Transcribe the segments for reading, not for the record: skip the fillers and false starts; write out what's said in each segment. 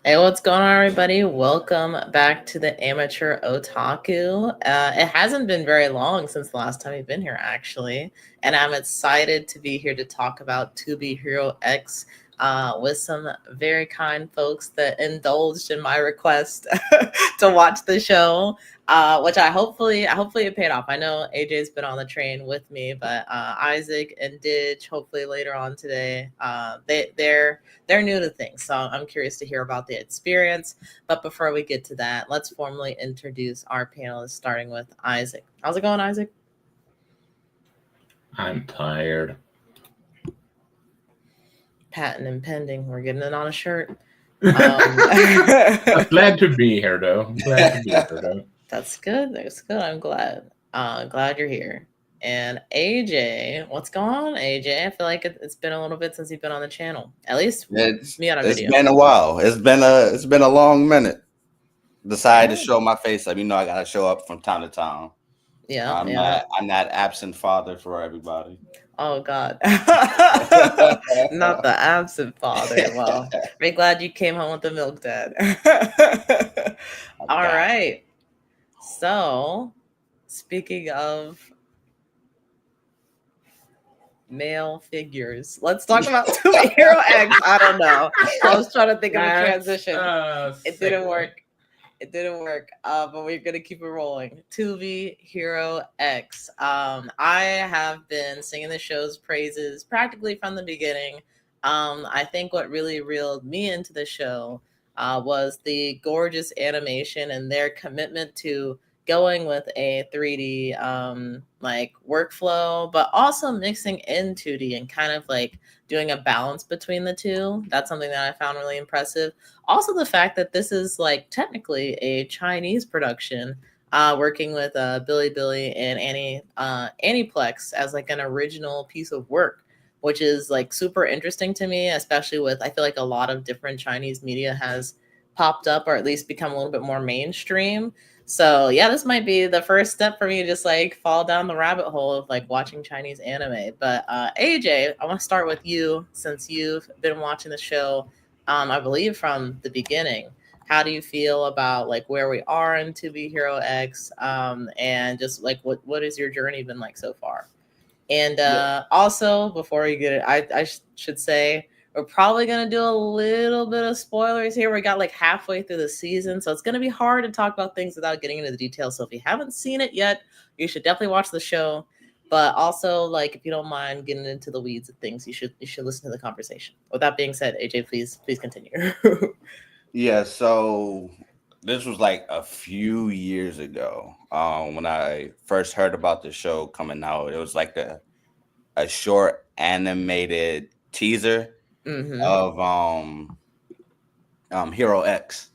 Hey, what's going on, everybody? Welcome back to the Amateur Otaku. It hasn't been very long since the last time we've been here, actually, and I'm excited to be here to talk about To Be Hero X with some very kind folks that indulged in my request to watch the show. Which I hopefully it paid off. I know AJ's been on the train with me, but Isaac and Didge hopefully later on today. They're new to things, so I'm curious to hear about the experience. But before we get to that, let's formally introduce our panelists, starting with Isaac. How's it going, Isaac? I'm tired. Patent and pending. We're getting it on a shirt. I'm glad to be here, though. I'm glad to be here, though. That's good. That's good. I'm glad. Glad you're here. And AJ, what's going on, AJ? I feel like it's been a little bit since you've been on the channel. At least me on a It's video. been a while. It's been a long minute. Decided to Yeah. show my face. Like, I gotta show up from time to time. Yeah, I'm yeah. that absent father for everybody. Oh God. Not the absent father. Well, very glad you came home with the milk, Dad. All God. right. So, speaking of male figures, let's talk about Hero X. I don't know. I was trying to think of a transition. It didn't work. It didn't work, but we're gonna keep it rolling. Tubi Hero X. I have been singing the show's praises practically from the beginning. I think what really reeled me into the show was the gorgeous animation and their commitment to going with a 3D like workflow, but also mixing in 2D and kind of like doing a balance between the two. That's something that I found really impressive. Also, the fact that this is like technically a Chinese production, working with Billy and Aniplex as like an original piece of work, which is like super interesting to me, especially with I feel like a lot of different Chinese media has popped up or at least become a little bit more mainstream. So yeah, this might be the first step for me to just like fall down the rabbit hole of like watching Chinese anime. But AJ, I want to start with you since you've been watching the show, I believe from the beginning. How do you feel about like where we are in To Be Hero X, and just like what is your journey been like so far? And also, before you get it, should say we're probably going to do a little bit of spoilers here. We got like halfway through the season, so it's going to be hard to talk about things without getting into the details. So if you haven't seen it yet, you should definitely watch the show. But also, like, if you don't mind getting into the weeds of things, you should listen to the conversation. With that being said, AJ, please continue. Yeah. So this was like a few years ago. When I first heard about the show coming out, it was like a short animated teaser Mm-hmm. of Hero X.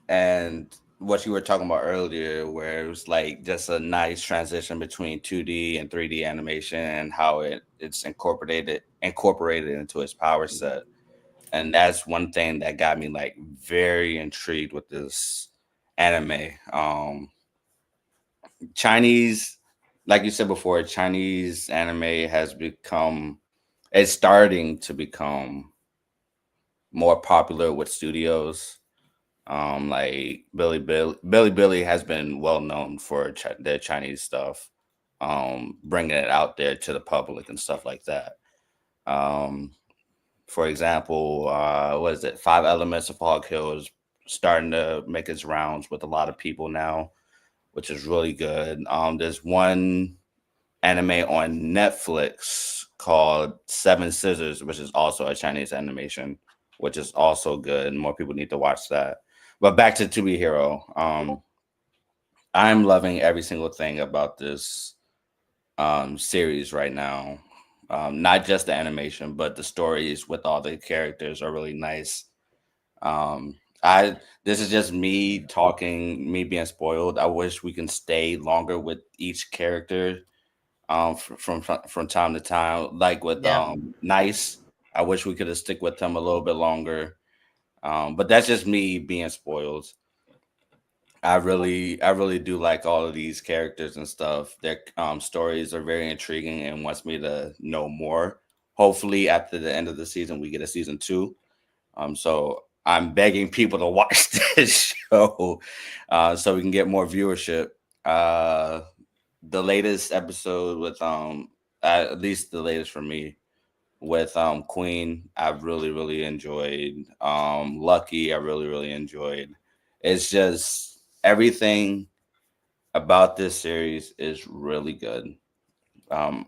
And what you were talking about earlier, where it was like just a nice transition between 2D and 3D animation and how it's incorporated into its power set. And that's one thing that got me like very intrigued with this anime. Chinese, like you said before, Chinese anime it's starting to become more popular with studios. Like Billy has been well known for their Chinese stuff, bringing it out there to the public and stuff like that. Um, for example, what is it? Five Elements of Hog Hill is starting to make its rounds with a lot of people now, which is really good. There's one anime on Netflix called Seven Scissors, which is also a Chinese animation, which is also good. And more people need to watch that. But back to Be Hero. I'm loving every single thing about this series right now. Not just the animation, but the stories with all the characters are really nice. I This is just me talking, me being spoiled. I wish we can stay longer with each character from time to time. Like with Yeah. Nice, I wish we could have stick with him a little bit longer. But that's just me being spoiled. I really do like all of these characters and stuff. Their stories are very intriguing and wants me to know more. Hopefully, after the end of the season, we get a season two. So I'm begging people to watch this show so we can get more viewership. The latest episode with at least the latest for me with Queen, I've really enjoyed. Lucky, I really enjoyed. It's just everything about this series is really good. I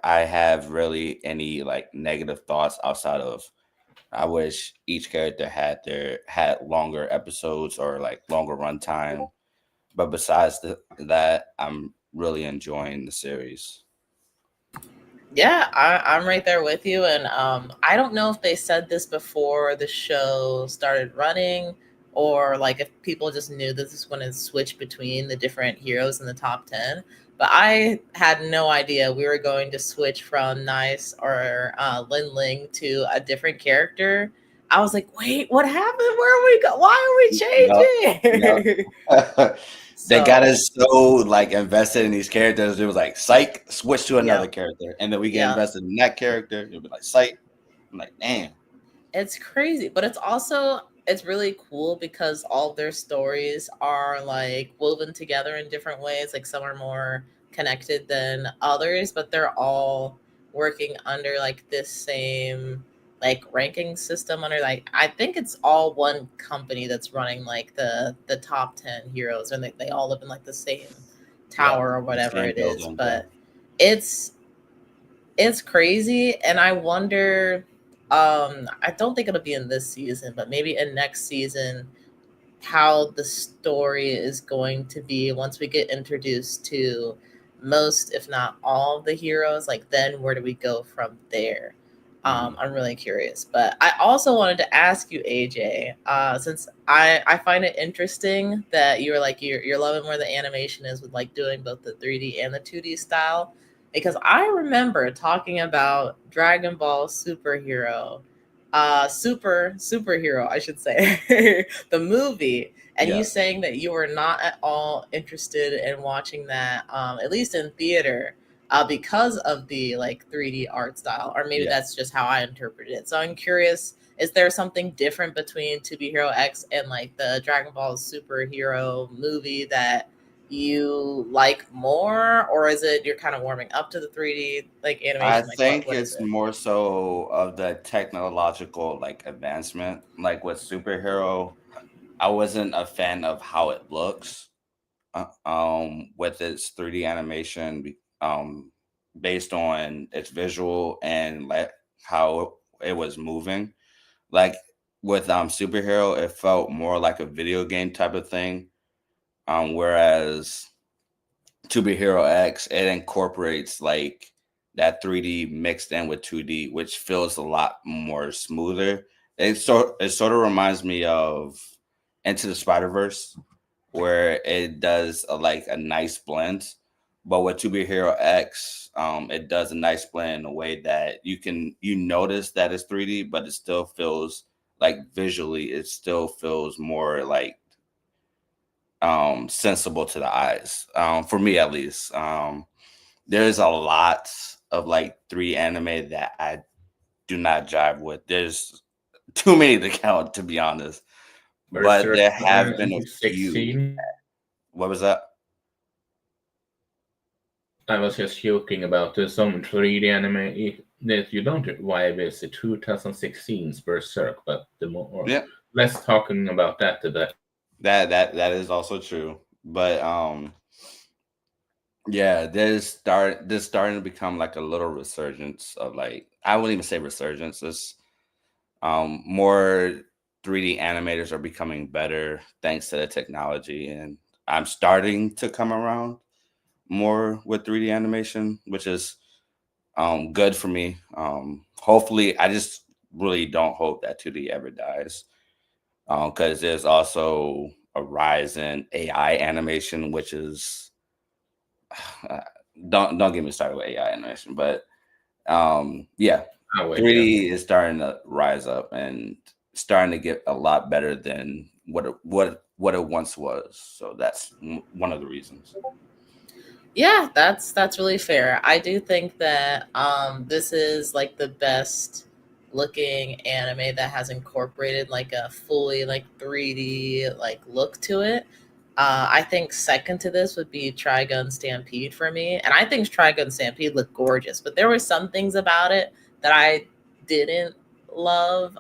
have really any like negative thoughts outside of I wish each character had longer episodes or like longer runtime. But besides that, I'm really enjoying the series. Yeah, I'm right there with you. And I don't know if they said this before the show started running, or like if people just knew this is going to switch between the different heroes in the top 10. But I had no idea we were going to switch from Nice or Lin Ling to a different character. I was like, wait, what happened? Where are we go? Why are we changing? Yep. They got us so like invested in these characters. It was like, psych, switch to another character. And then we get invested in that character. It'll be like, psych. I'm like, damn. It's crazy. But it's really cool because all of their stories are like woven together in different ways. Like some are more connected than others, but they're all working under like this same like ranking system under like I think it's all one company that's running like the top 10 heroes, and they all live in like the same tower or whatever it is. But it's crazy, and I wonder I don't think it'll be in this season, but maybe in next season, how the story is going to be once we get introduced to most, if not all, of the heroes. Like, then where do we go from there? I'm really curious. But I also wanted to ask you, AJ, since I find it interesting that you were like you're loving where the animation is with like doing both the 3D and the 2D style, because I remember talking about Dragon Ball Superhero, superhero, I should say, the movie, and you saying that you were not at all interested in watching that, at least in theater, because of the like 3D art style, or maybe that's just how I interpreted it. So I'm curious, is there something different between To Be Hero X and like the Dragon Ball Superhero movie that you like more, or is it you're kind of warming up to the 3D like animation? I think it's more so of the technological like advancement. Like with Superhero, I wasn't a fan of how it looks with its 3D animation, based on its visual and like how it was moving. Like with Superhero, it felt more like a video game type of thing. Whereas To Be Hero X, it incorporates like that 3D mixed in with 2D, which feels a lot more smoother. It sort of reminds me of Into the Spider-Verse, where it does like a nice blend. But with To Be Hero X, it does a nice blend in a way that you notice that it's 3D, but it still feels like visually, it still feels more like sensible to the eyes. For me at least. There's a lot of like 3 anime that I do not jive with. There's too many to count, to be honest. But there have been a few. What was that? I was just joking about some 3D anime that you don't vibe is the 2016's Berserk, but less talking about that today. That is also true. But there's starting to become like a little resurgence of like, I wouldn't even say resurgence. It's more 3D animators are becoming better thanks to the technology, and I'm starting to come around more with 3D animation, which is good for me. Hopefully, I just really don't hope that 2D ever dies, because there's also a rise in AI animation, which is don't get me started with AI animation, but 3D is starting to rise up and starting to get a lot better than what it once was. So that's one of the reasons. Yeah, that's really fair. I do think that this is like the best looking anime that has incorporated like a fully like 3D like look to it. I think second to this would be Trigun Stampede for me. And I think Trigun Stampede looked gorgeous, but there were some things about it that I didn't love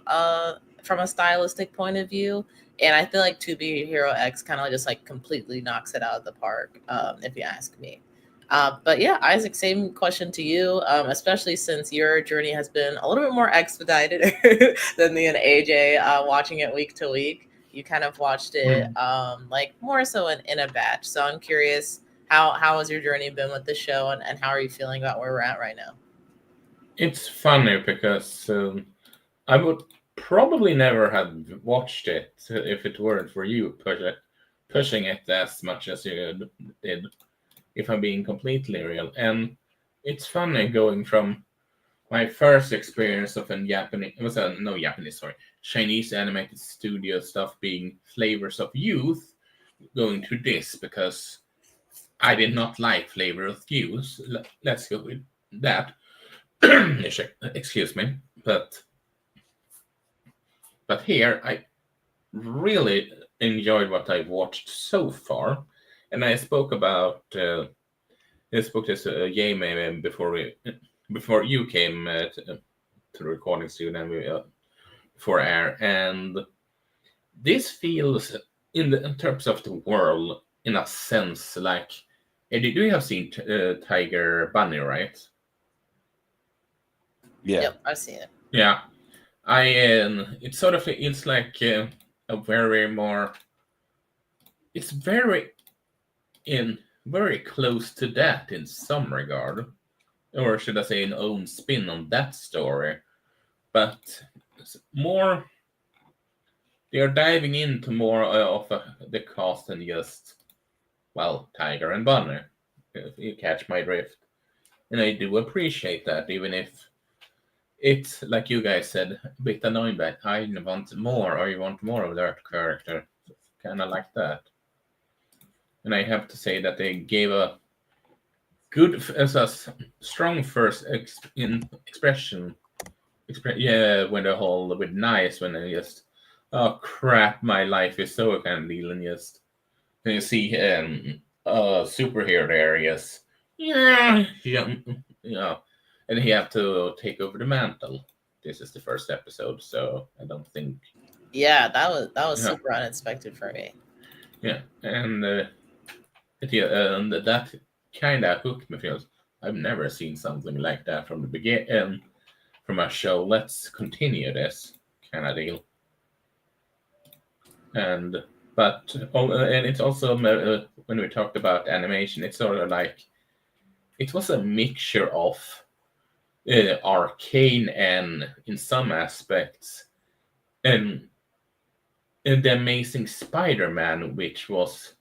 from a stylistic point of view. And I feel like 2B Hero X kind of just like completely knocks it out of the park, if you ask me. But yeah, Isaac, same question to you, especially since your journey has been a little bit more expedited than me and AJ watching it week to week. You kind of watched it like more so in a batch. So I'm curious, how has your journey been with the show, and how are you feeling about where we're at right now? It's funny because I would probably never have watched it if it weren't for you pushing it as much as you did, if I'm being completely real. And it's funny going from my first experience of Chinese animated studio stuff being flavors of youth, going to this, because I did not like Flavor of Youth. Let's go with that. Excuse me. But here, I really enjoyed what I've watched so far. And I spoke about this Jamie before you came to the recording studio and for air, and this feels in terms of the world, in a sense, like, do you have seen Tiger Bunny, right? Yeah, yep, I've seen it. Yeah, it sort of feels like a very more. It's very close to that in some regard, or should I say, an own spin on that story, but more. They are diving into more of the cast than just, well, Tiger and Bunny, if you catch my drift. And I do appreciate that, even if it's, like you guys said, a bit annoying, but I want more, or you want more of that character. Kind of like that. And I have to say that they gave a good, as a strong first expression. When the whole, with Nice, when they just, oh crap, my life is so kind of deal, and just, and you see superhero areas, and he have to take over the mantle. This is the first episode, so I don't think. Yeah, that was super unexpected for me. Yeah, and that kind of hooked me. Feels I've never seen something like that from the beginning, from a show. Let's continue this kind of deal. And it's also when we talked about animation, it's sort of like it was a mixture of arcane and, in some aspects, and the Amazing Spider-Man, which was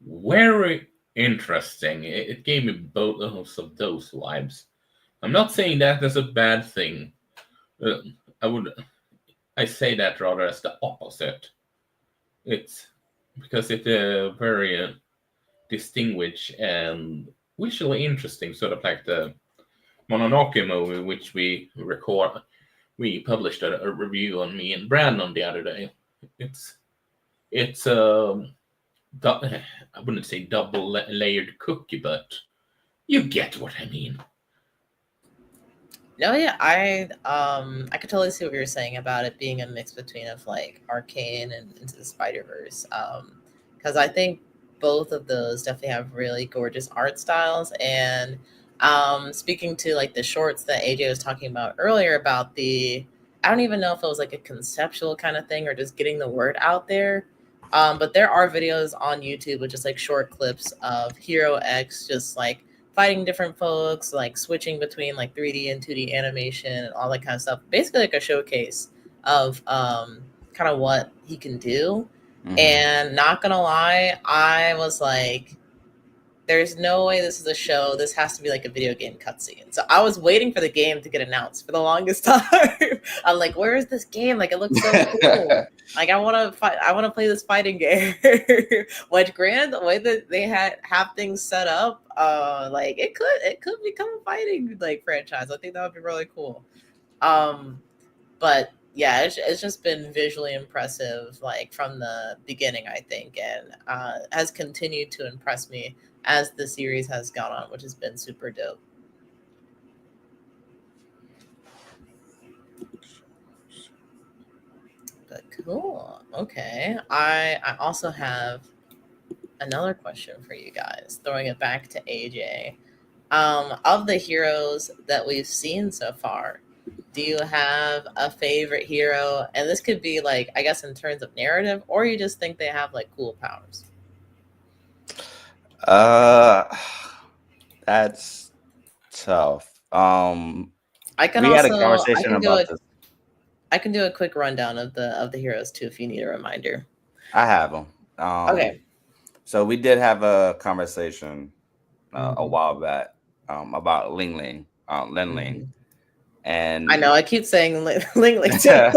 very interesting. It gave me both of those vibes. I'm not saying that as a bad thing. I say that rather as the opposite. It's because it's very distinguished and visually interesting, sort of like the Mononoke movie, which we published a review on, me and Brandon, the other day. It's I wouldn't say double layered cookie, but you get what I mean. No, yeah, I could totally see what you're saying about it being a mix between of like Arcane and Into the Spider-Verse. Because I think both of those definitely have really gorgeous art styles. And speaking to like the shorts that AJ was talking about earlier about I don't even know if it was like a conceptual kind of thing or just getting the word out there. But there are videos on YouTube with just like short clips of Hero X just like fighting different folks, like switching between like 3D and 2D animation and all that kind of stuff. Basically like a showcase of kind of what he can do. Mm-hmm. And not gonna lie, I was like, there's no way this is a show. This has to be like a video game cutscene. So I was waiting for the game to get announced for the longest time. I'm like, where is this game? Like, it looks so cool. Like, I want to fight. I want to play this fighting game. Which, granted, the way that they have things set up, like it could become a fighting like franchise. I think that would be really cool. But yeah, it's just been visually impressive, like from the beginning, I think, and has continued to impress me as the series has gone on, which has been super dope. But cool. Okay. I also have another question for you guys, throwing it back to AJ. Of the heroes that we've seen so far, do you have a favorite hero? And this could be like, I guess, in terms of narrative, or you just think they have like cool powers. That's tough. I can We had a also conversation about this. I can do a quick rundown of the heroes too if you need a reminder. I have them. Okay. So we did have a conversation a Mhm. while back about Ling Ling, Lin Ling, Mhm. and I know I keep saying Ling Ling too.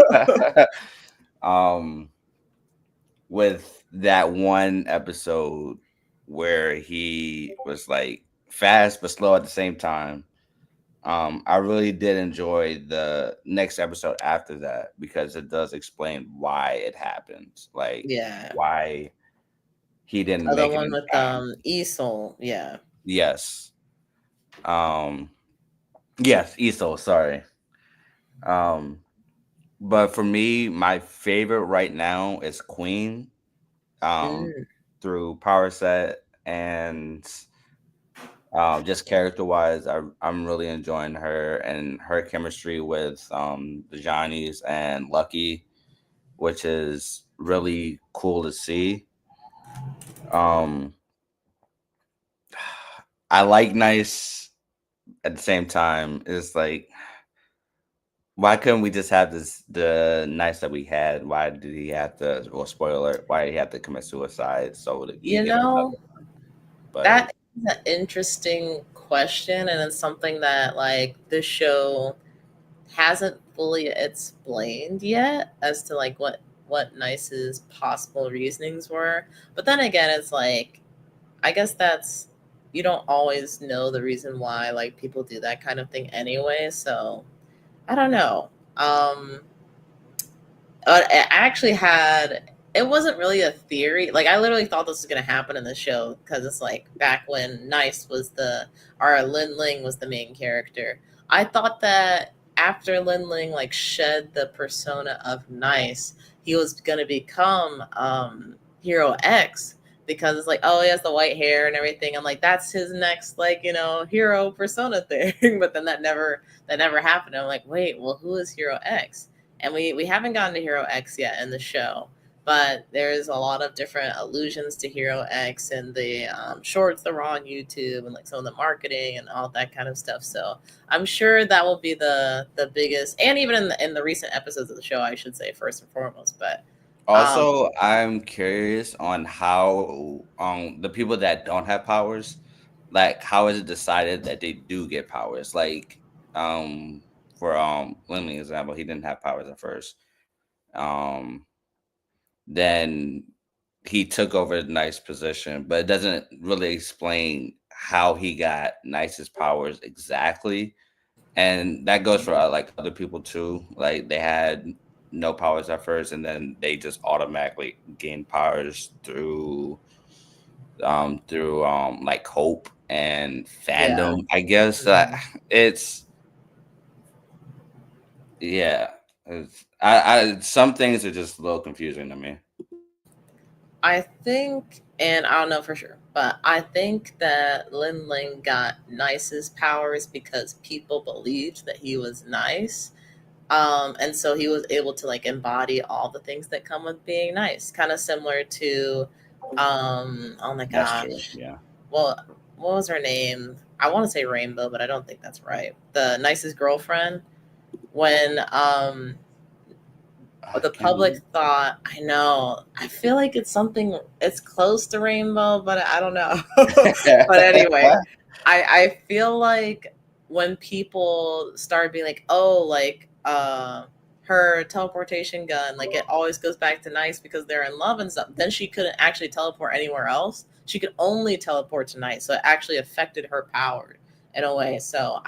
with that one episode where he was like fast but slow at the same time. I really did enjoy the next episode after that because it does explain why it happened, like Yeah. why he didn't Oh, the make it one in with time. Isol. Yeah. Yes. Yes, Esol, sorry. But for me, my favorite right now is Queen. Mm. Through power set and just character wise, I'm really enjoying her and her chemistry with the Johnnies and Lucky, which is really cool to see. Um, I like Nice at the same time. It's like, why couldn't we just have the Nice that we had? Why did he have to? Well, spoiler. Why did he have to commit suicide so that we You get another know, one? But that is an interesting question, and it's something that like the show hasn't fully explained yet as to like what Nice's possible reasonings were. But then again, it's like I guess that's you don't always know the reason why like people do that kind of thing anyway. So I don't know. I actually had it wasn't really a theory. Like I literally thought this was gonna happen in the show because it's like back when Nice was or Lin Ling was the main character. I thought that after Lin Ling like shed the persona of Nice, he was gonna become Hero X because it's like, oh, he has the white hair and everything. I'm like, that's his next like, hero persona thing. But then that never happened. I'm like, wait, well, who is Hero X? And we haven't gotten to Hero X yet in the show, but there's a lot of different allusions to Hero X and the shorts that were on YouTube and like some of the marketing and all that kind of stuff. So I'm sure that will be the biggest, and even in the recent episodes of the show, I should say first and foremost. But also, I'm curious on how the people that don't have powers, like how is it decided that they do get powers? Like for Lindley example, he didn't have powers at first. Um then he took over the Nice position, but it doesn't really explain how he got Nice's powers exactly. And that goes for like other people too. Like they had no powers at first, and then they just automatically gain powers through like hope and yeah. fandom. I guess Mhm. it's yeah. I some things are just a little confusing to me. I think, and I don't know for sure, but I think that Lin Ling got Nice's powers because people believed that he was nice. And so he was able to like embody all the things that come with being nice, kind of similar to, oh my That's true. gosh, Yeah. well, what was her name? I want to say Rainbow, but I don't think that's right. The nicest girlfriend when I the can't public remember. thought, I know, I feel like it's close to Rainbow, but I don't know. But anyway, I feel like when people start being like, oh, like her teleportation gun, like it always goes back to Nice because they're in love and stuff, then she couldn't actually teleport anywhere else. She could only teleport to Nice, so it actually affected her power in a way. So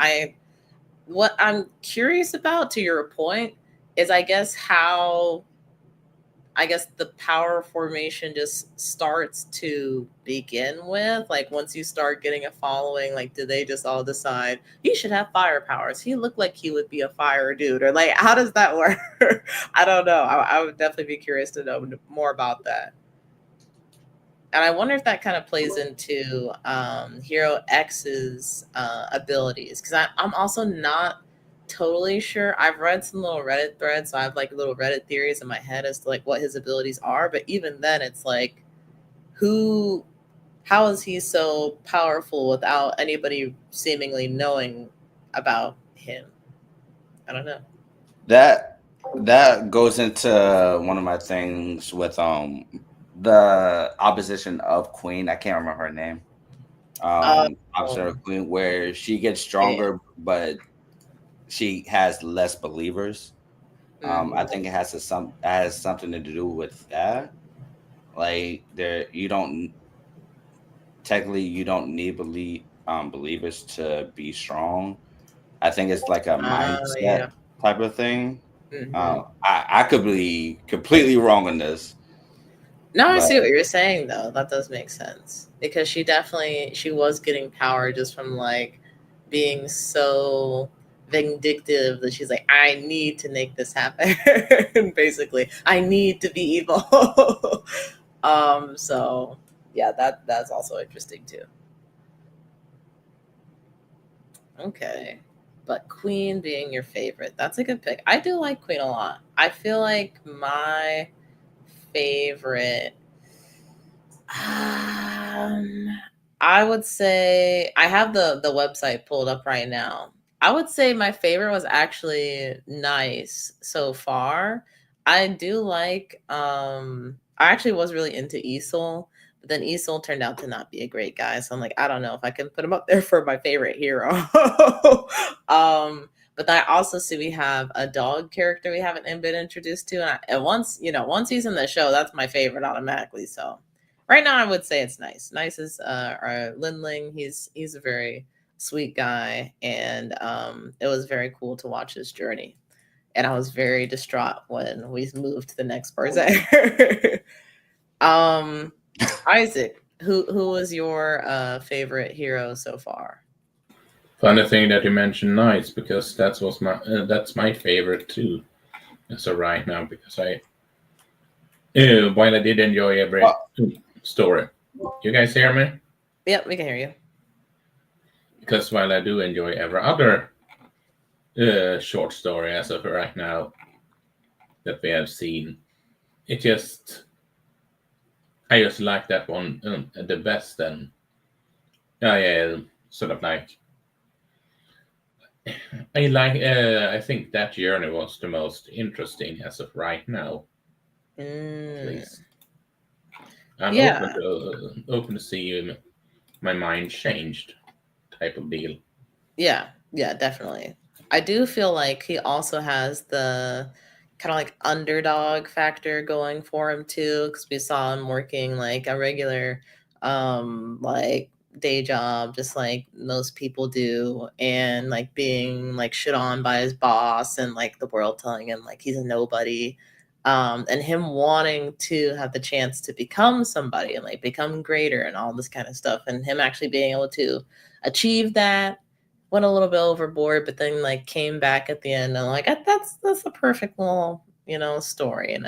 what I'm curious about, to your point, is I guess how the power formation just starts to begin with. Like once you start getting a following, like do they just all decide he should have fire powers? He looked like he would be a fire dude, or like how does that work? I don't know. I would definitely be curious to know more about that. And I wonder if that kind of plays into Hero X's abilities, because I'm also not totally sure. I've read some little Reddit threads, so I have like little Reddit theories in my head as to like what his abilities are. But even then, it's like, how is he so powerful without anybody seemingly knowing about him? I don't know. That goes into one of my things with the opposition of Queen. I can't remember her name. Opposite of Queen, where she gets stronger, but she has less believers. I think it has something to do with that. Like you don't need believers to be strong. I think it's like a mindset type of thing. I could be completely wrong on this. No, I see what you're saying though. That does make sense, because she was getting power just from like being so vindictive that she's like, I need to make this happen. Basically, I need to be evil. So yeah, that's also interesting too. Okay. But Queen being your favorite, that's a good pick. I do like Queen a lot. I feel like my favorite, I would say, I have the website pulled up right now. I would say my favorite was actually Nice so far. I do like I actually was really into Esol, but then Esol turned out to not be a great guy. So I'm like, I don't know if I can put him up there for my favorite hero. But then I also see we have a dog character we haven't been introduced to. And once he's in the show, that's my favorite automatically. So right now I would say it's Nice. Nice is our Lindling. He's a very sweet guy, and it was very cool to watch his journey. And I was very distraught when we moved to the next person. Isaac, who was your favorite hero so far? Funny thing that you mentioned Nice, because that's my favorite too. So right now, because while I did enjoy every story, you guys hear me? Yep, we can hear you. Because while I do enjoy every other short story as of right now that we have seen, I just like that one the best, and sort of like I think that journey was the most interesting as of right now. At least I'm open to see my mind changed type of deal. Yeah, definitely. I do feel like he also has the kind of like underdog factor going for him too, because we saw him working like a regular like day job, just like most people do, and like being like shit on by his boss, and like the world telling him like he's a nobody, and him wanting to have the chance to become somebody and like become greater and all this kind of stuff, and him actually being able to achieve that. Went a little bit overboard, but then like came back at the end, and like that's a perfect little story, and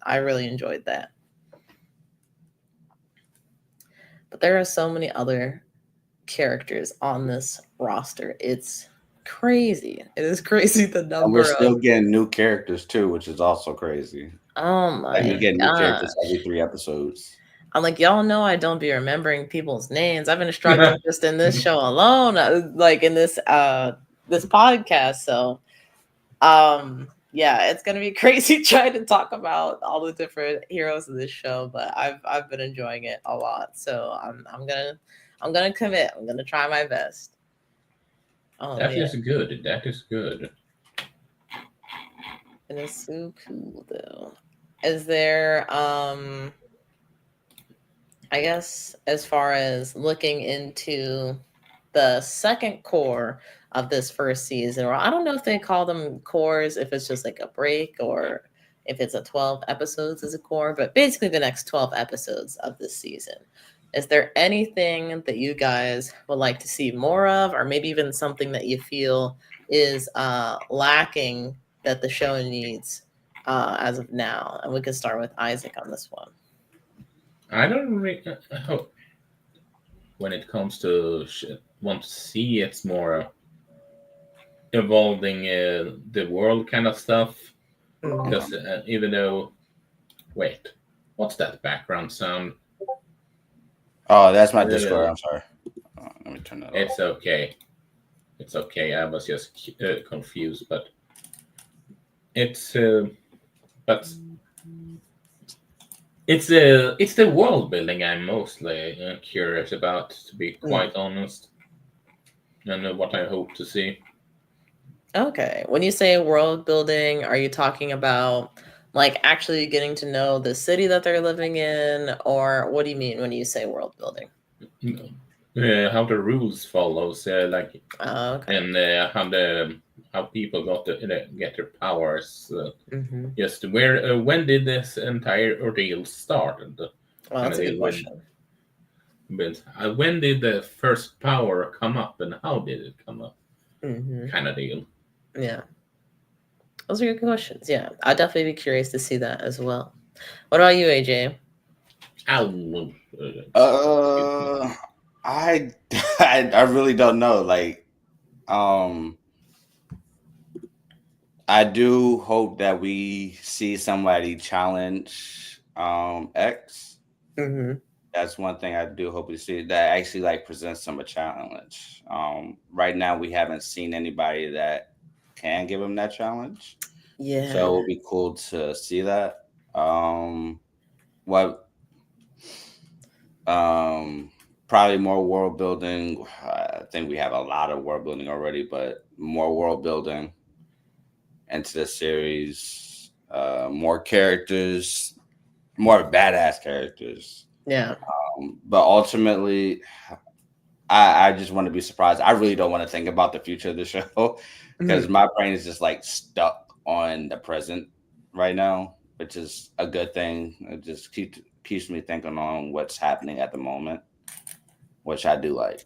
I really enjoyed that. But there are so many other characters on this roster. It's crazy. It is crazy the number. And we're still getting new characters too, which is also crazy. Oh my! Like we get new characters every 3 episodes. I'm like, y'all know I don't be remembering people's names. I've been struggling just in this show alone, like in this podcast. So, yeah, it's gonna be crazy trying to talk about all the different heroes of this show, but I've been enjoying it a lot. So I'm gonna commit. I'm gonna try my best. Oh, that is good. That is good. And it's so cool though. Is there I guess as far as looking into the second core of this first season. Or I don't know if they call them cores, if it's just like a break or if it's a 12 episodes as a core, but basically the next 12 episodes of this season. Is there anything that you guys would like to see more of, or maybe even something that you feel is lacking that the show needs as of now? And we can start with Isaac on this one. I don't really when it comes to want to see it's more evolving the world kind of stuff. Because even though, wait, what's that background sound? Oh, that's my Discord. I'm sorry. Let me turn that off. It's okay. It's okay. I was just confused, but it's the world building I'm mostly curious about, to be quite honest, and what I hope to see. Okay. When you say world building, are you talking about like actually getting to know the city that they're living in, or what do you mean when you say world building? How the rules follows, okay. And how people got to get their powers. Just when did this entire ordeal start? Well, that's a good question. When did the first power come up, and how did it come up? Kind of deal. Yeah. Those are good questions. Yeah, I'd definitely be curious to see that as well. What about you, AJ? I really don't know. Like, I do hope that we see somebody challenge X. That's one thing I do hope we see, that actually like presents some a challenge. Right now we haven't seen anybody that can give him that challenge. Yeah. So it would be cool to see that. Probably more world building. I think we have a lot of world building already, but more world building into the series. More characters, more badass characters. Yeah. But ultimately, I just want to be surprised. I really don't want to think about the future of the show because my brain is just like stuck on the present right now, which is a good thing. It just keeps me thinking on what's happening at the moment, which I do like.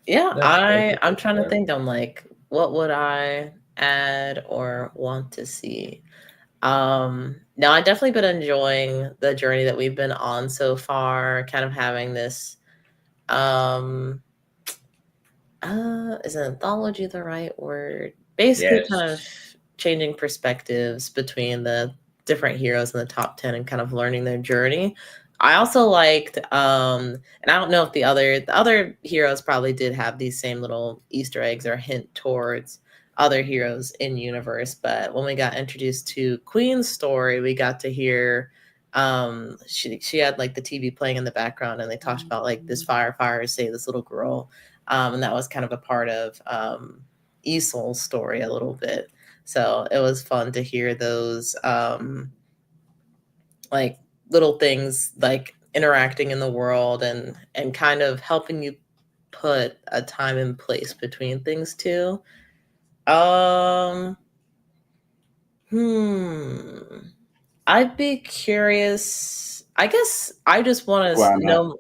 Yeah, I'm trying to think. I'm like, what would I add or want to see? No, I've definitely been enjoying the journey that we've been on so far, kind of having this is an anthology the right word? Basically, yes. Kind of changing perspectives between the different heroes in the top 10 and kind of learning their journey. I also liked, and I don't know if the other heroes probably did have these same little Easter eggs or hint towards other heroes in universe, but when we got introduced to Queen's story, we got to hear she had like the TV playing in the background, and they talked about like this firefighter saved this little girl, and that was kind of a part of Isol's story a little bit. So it was fun to hear those like little things like interacting in the world and kind of helping you put a time and place between things too. I'd be curious. I guess I just want to know.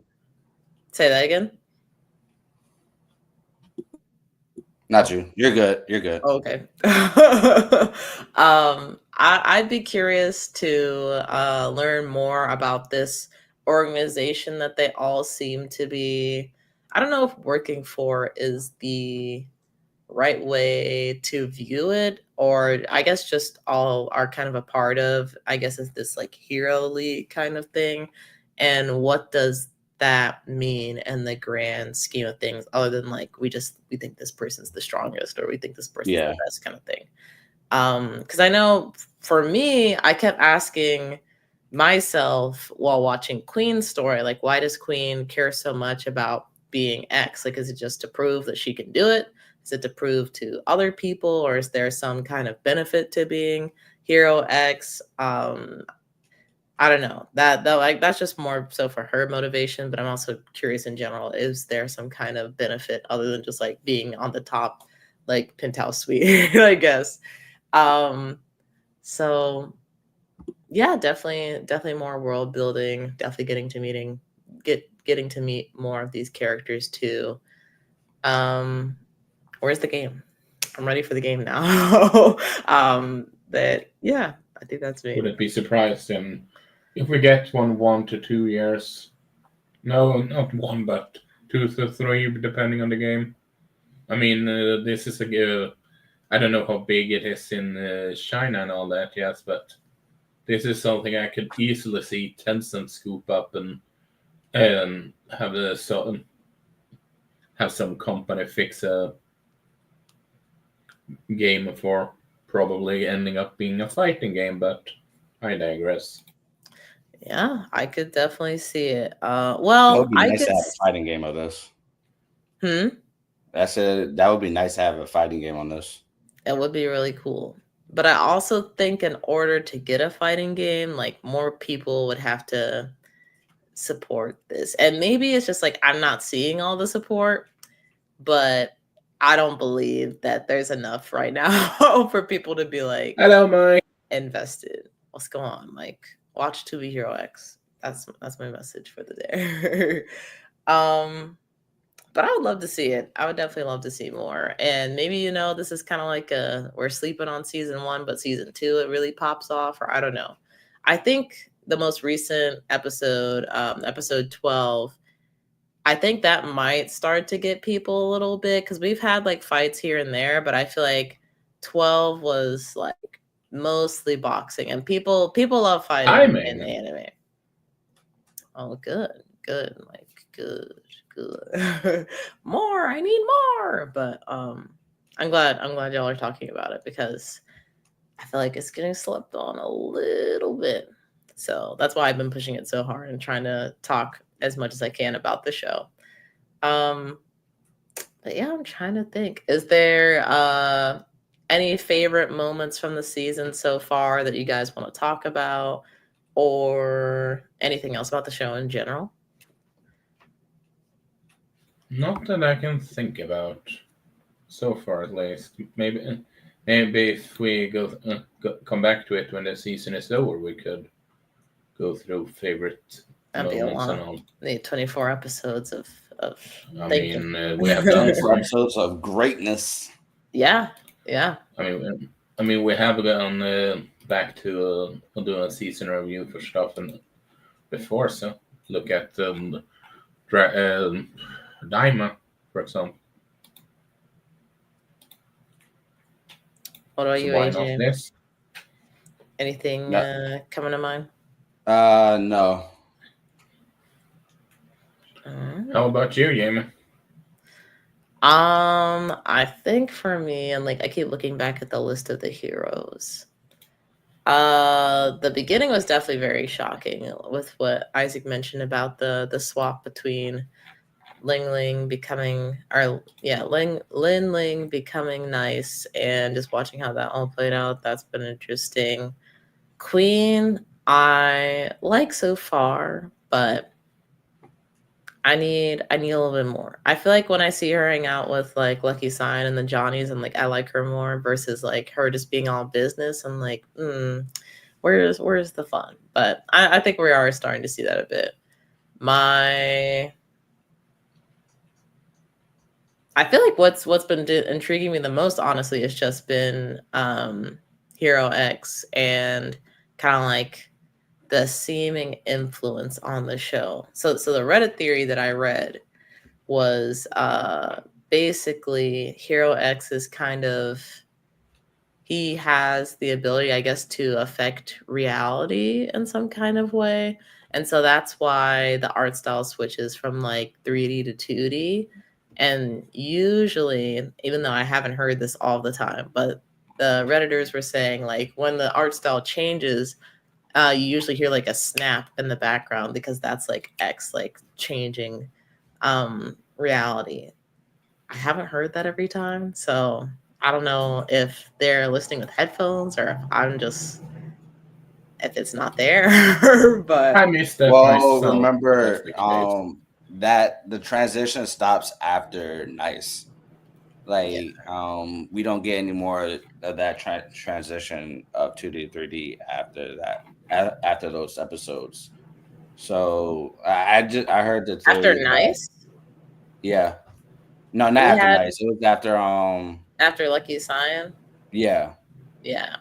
Say that again. Not you. You're good. You're good. Okay. I'd be curious to learn more about this organization that they all seem to be. I don't know if working for is the right way to view it, or I guess just all are kind of a part of, I guess, is this like hero league kind of thing. And what does that mean in the grand scheme of things, other than like we think this person's the strongest, or we think this person's the best kind of thing? Because I know for me, I kept asking myself while watching Queen's story, like, why does Queen care so much about being X? Like, is it just to prove that she can do it? Is it to prove to other people, or is there some kind of benefit to being Hero X? I don't know that though. Like that's just more so for her motivation. But I'm also curious in general. Is there some kind of benefit other than just like being on the top, like penthouse suite? I guess. So yeah, definitely more world building. Definitely getting to meet more of these characters too. Where's the game? I'm ready for the game now. But yeah, I think that's me. Wouldn't be surprised if we get 1 to 2 years. No, not 1, but 2 to 3, depending on the game. I mean, this is I don't know how big it is in China and all that, yes, but this is something I could easily see Tencent scoop up and have some company fix a game for probably ending up being a fighting game, but I digress. Yeah, I could definitely see it. That Well, would be I nice could. to have a fighting game of this. Hmm. That would be nice to have a fighting game on this. It would be really cool. But I also think in order to get a fighting game, like more people would have to support this. And maybe it's just like I'm not seeing all the support, but I don't believe that there's enough right now for people to be like Hello, Mike. invested. What's going on, Mike? Watch 2B Hero X. That's my message for the day. But I would love to see it. I would definitely love to see more. And maybe, this is kind of like we're sleeping on season 1, but season 2, it really pops off, or I don't know. I think the most recent episode, episode 12, I think that might start to get people a little bit because we've had like fights here and there, but I feel like 12 was like mostly boxing and people love fighting in anime. Oh, good. Like good. More. I need more. But I'm glad y'all are talking about it because I feel like it's getting slept on a little bit. So that's why I've been pushing it so hard and trying to talk as much as I can about the show. But yeah, I'm trying to think. Is there any favorite moments from the season so far that you guys want to talk about, or anything else about the show in general? Not that I can think about so far, at least. Maybe if we come back to it when the season is over, we could go through favorite moments and all. Need 24 episodes of I thinking. mean, we have done 24 episodes of greatness. Yeah. I mean, we have gone back to doing a season review for stuff and before, so look at Daima, for example. What about you, AJ? Anything coming to mind? No. How about you, Jamie? I think for me, and like I keep looking back at the list of the heroes. The beginning was definitely very shocking with what Isaac mentioned about the swap between Ling Ling becoming nice, and just watching how that all played out. That's been interesting. Queen, I like so far, but I need a little bit more. I feel like when I see her hang out with like Lucky Sign and the Johnnies, and like I like her more versus like her just being all business. I'm like, where's the fun? But I think we are starting to see that a bit. I feel like what's been intriguing me the most, honestly, has just been Hero X and kind of like the seeming influence on the show. So the Reddit theory that I read was basically Hero X is kind of, he has the ability, I guess, to affect reality in some kind of way. And so that's why the art style switches from like 3D to 2D. And usually, even though I haven't heard this all the time, but the Redditors were saying like when the art style changes, you usually hear like a snap in the background because that's like X like changing reality. I haven't heard that every time, so I don't know if they're listening with headphones or if I'm just if it's not there. But I missed that. Well, myself. remember That's the case. that the transition stops after Nice. Like we don't get any more of that transition of 2D 3D after that after those episodes. So I heard the after theory that Nice, yeah, no, not we after had Nice. It was after Lucky Cyan. yeah. Yeah.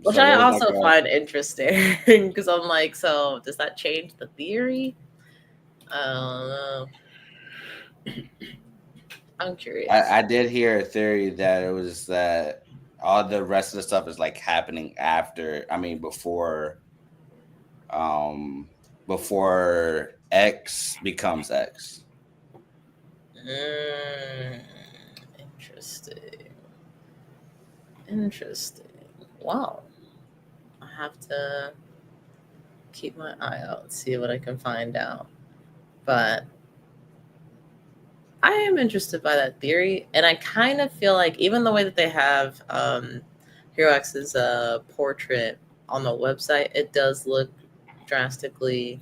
Which So I there was also like find interesting because I'm like, so does that change the theory? I don't know. I'm curious. I did hear a theory that it was that all the rest of the stuff is like happening before X becomes X. Interesting. Wow. I have to keep my eye out and see what I can find out. But I am interested by that theory, and I kind of feel like even the way that they have Hero X's portrait on the website, it does look drastically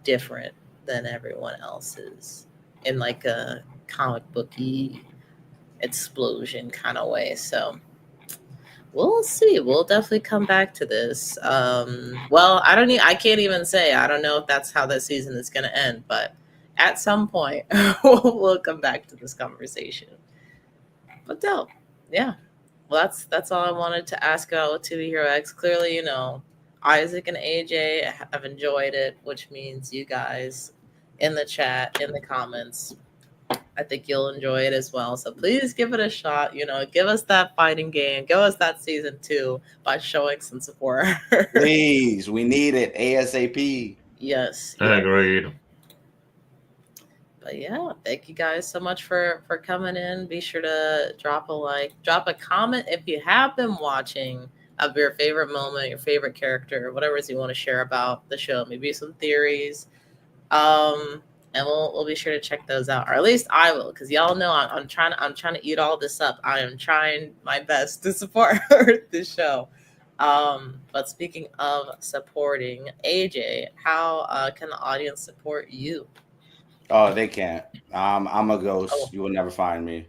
different than everyone else's in like a comic booky explosion kind of way. So we'll see. We'll definitely come back to this. Well, I can't even say. I don't know if that's how this season is going to end, but at some point we'll come back to this conversation. But dope. Yeah. Well, that's all I wanted to ask about with TV Hero X. Clearly, Isaac and AJ have enjoyed it, which means you guys in the chat, in the comments, I think you'll enjoy it as well. So please give it a shot. Give us that fighting game. Give us that season 2 by showing some support. Please, we need it ASAP. Yes. Agreed. But yeah, thank you guys so much for coming in. Be sure to drop a like, drop a comment if you have been watching, of your favorite moment, your favorite character, whatever it is you want to share about the show. Maybe some theories. And we'll be sure to check those out, or at least I will, because y'all know I'm trying to eat all this up. I am trying my best to support this show. But speaking of supporting, AJ, how can the audience support you? Oh, they can't. I'm a ghost. Oh. You will never find me.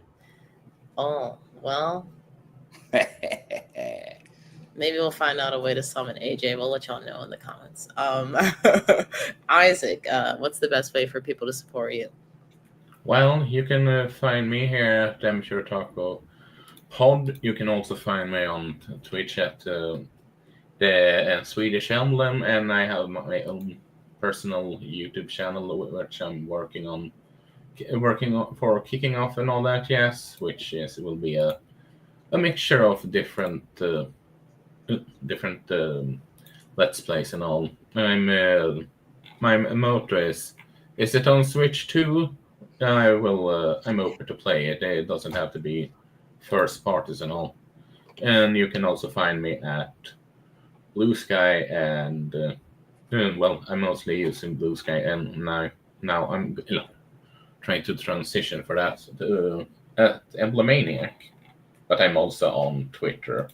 Oh, well. Maybe we'll find out a way to summon AJ. We'll let y'all know in the comments. Isaac, what's the best way for people to support you? Well, you can find me here at Amateur Taco Pod. You can also find me on Twitch at the Swedish Emblem, and I have my own personal YouTube channel which I'm working on for kicking off and all that. Yes, which it will be a mixture of different let's plays and all. My motto is it on Switch too? I'm open to play it. It doesn't have to be first parties and all. And you can also find me at Blue Sky, and well, I'm mostly using Blue Sky, and now I'm trying to transition for that at Emblemaniac, but I'm also on Twitter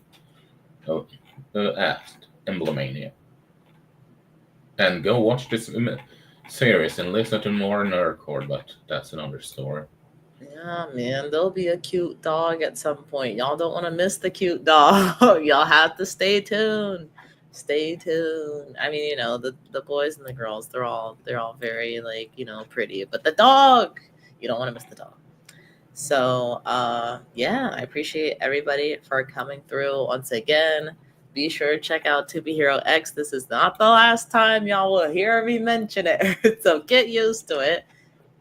at Emblemania. And go watch this series and listen to more Nerdcore, but that's another story. Yeah, man, there'll be a cute dog at some point. Y'all don't want to miss the cute dog. Y'all have to stay tuned. Stay tuned. I mean, the boys and the girls, they're all very pretty, but the dog, you don't want to miss the dog. So, yeah, I appreciate everybody for coming through once again. Be sure to check out To Be Hero X. This is not the last time y'all will hear me mention it. So get used to it.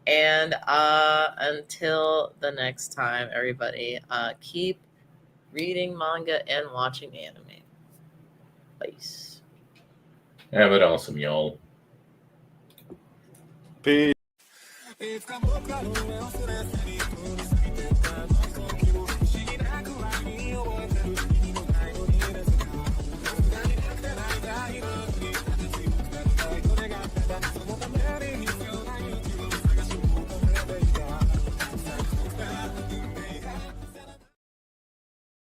And until the next time, everybody, keep reading manga and watching anime. Peace. Have it awesome, y'all. Peace.